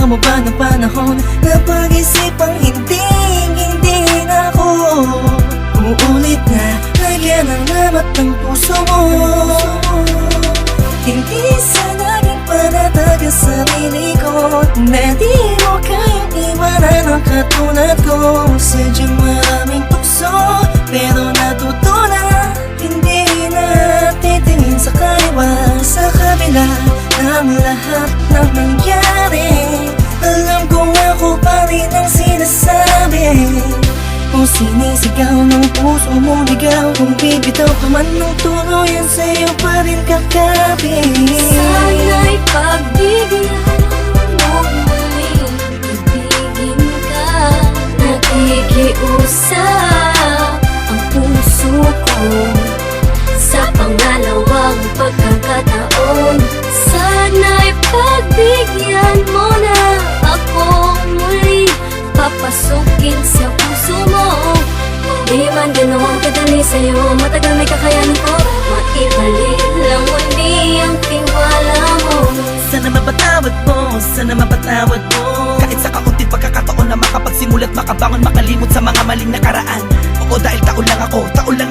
Kailangan mo ba ng panahon na pag-isipang hindi na ako uulit na lagyan ng lamat ng puso mo. Hindi sa naging panatag ang sarili ko na di mo kayang iwanan ang katulad ko. Sadyang maraming tukso pero natutunan, hindi na titingin sa kaliwa. Sa kabila ng lahat ng nangyari, alam kong ako pa rin ang sinasabi. Kung sinisigaw ng puso mo ligaw, kung bibitaw ka man ng tuluyan, sa'yo pa rin kakapit. Sana'y pagbigyan mo muling ibigin ka. Nakikiusap ang puso ko sa pangalawang pagkakataon. Sana'y pagbigyan mo na ako muli, papasukin sa puso mo. Di man ganoon kadali sa'yo, matagal may kakayanin ko maibalik lang muli ang tiwala mo. Sana mapatawad mo, sana mapatawad mo. Kahit sa kaunting pagkakataon na makapagsimulat, makabangon, makalimot sa mga maling nakaraan. Oo, dahil taon lang ako, takot lang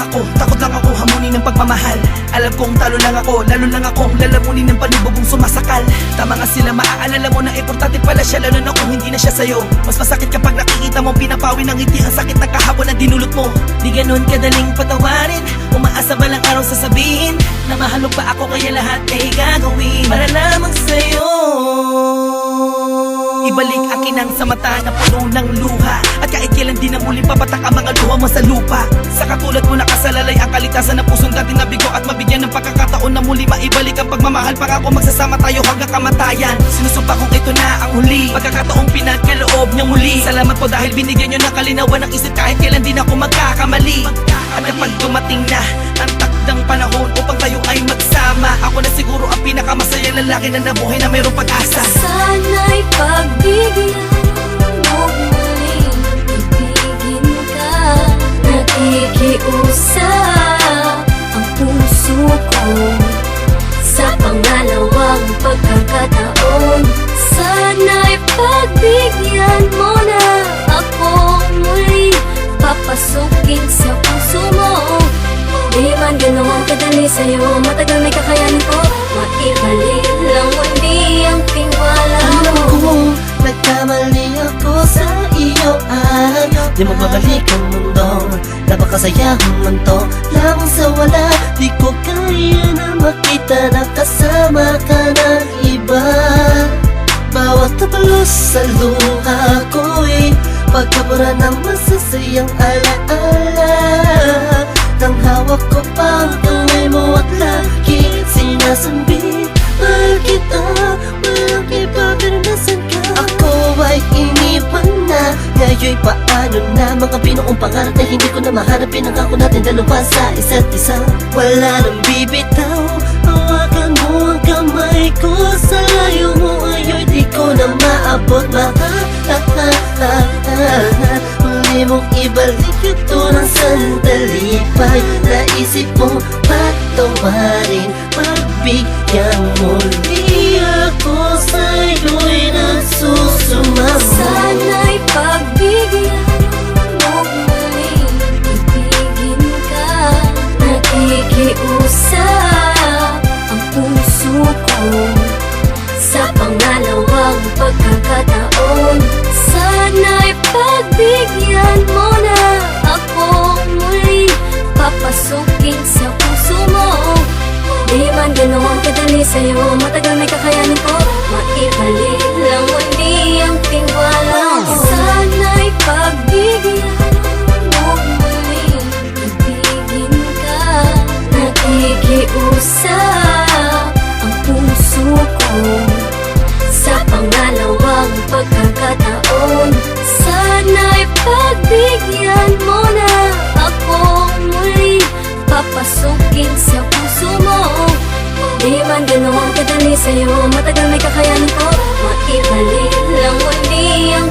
ako hamunin ng pagmamahal. Alam kong talo lang ako, lalo lang akong lalamunin ng panibugong sumasakal. Tama nga sila, maaalala mo na importante pala siya, lalo na kung hindi na siya sa'yo. Mas masakit kapag nakikita mo pinapawi ng ngiti ang sakit ng kahapon na dinulot mo. Di ganun kadaling patawarin, umaasa ba lang araw sasabihin na mahal mo pa ako, kaya lahat ay gagawin para lamang sa'yo. Ibalik ang kinang sa mata na puno ng luha, at kahit kailan di na muling papatak ang mga luha mo sa lupa. Sa katulad mo nakasalalay ang kalikasan na pusong dati nabigo, at mabigyan ng pagkakataon na muli maibalik ang pagmamahal. Pangako magsasama tayo hanggang kamatayan. Sinusumpa kong ito na ang huli, pagkakataong pinagkaloob niyang muli. Salamat po dahil binigyan niyo ng kalinawan ng isip, kahit kailan din ako magkakamali. At kapag dumating na ang takdang panahon upang tayo ay magsama, ako na siguro ang pinakamasayang lalaki na nabuhay na mayroong pag-asa. Sana'y pagbigyan mo muling ibigin ka. Nakikiusap ang puso ko sa pangalawang pagkakataon. Sana'y pagbigyan mo na ako muli, papasukin sa puso mo. Di man ganoon kadali sa'yo, matagal may kakayanin ko maibalik lang muli ang tiwala mo. Alam ko, nagkamali ako sa iyo at di mo babalik ang mundo. Napakasayang mundo lamang sa wala. Di ko kaya na makita na kasama ka ng iba. Bawat tapalos sa luha ko'y pagkabura ng masasayang alaala. Nang hawak ko pa ang kamay mo at lagi sinasambit, mahal kita, walang iba pero nasan ka? Ako ay iniwan na, ngayon paano na? Mga binuong pangarap na hindi ko na mahanap, pinangako natin dalawa sa isa't isa. Wala nang bibitaw, hawakan mo ang kamay ko. Sa layo mo ayo'y di ko na maabot. Huli mong ibalik ito ng sandali pa'y naisip mo patawarin, pagbigyan muli ako sa'yo'y nagsusumama. Sana'y pagbigyan mo muling ibigin ka. Nakikiusap ang puso ko sa pangalawang pagkakataon. Sana'y pagbigyan mo na ako muli, papasukin sa puso mo. Di man ganoon kadali sa'yo, matagal may kakayanin ko maibalik lang muli ang tiwala mo. Sana'y pagbigyan mo muling ibigin ka. Nakikiusap ang puso ko sa pangalawang pagkakataon. Sana'y pagbigyan mo na ako muli, papasukin sa puso mo. Di man ganoon kadali sa'yo, matagal may kakayanin ko maibalik lang muli ang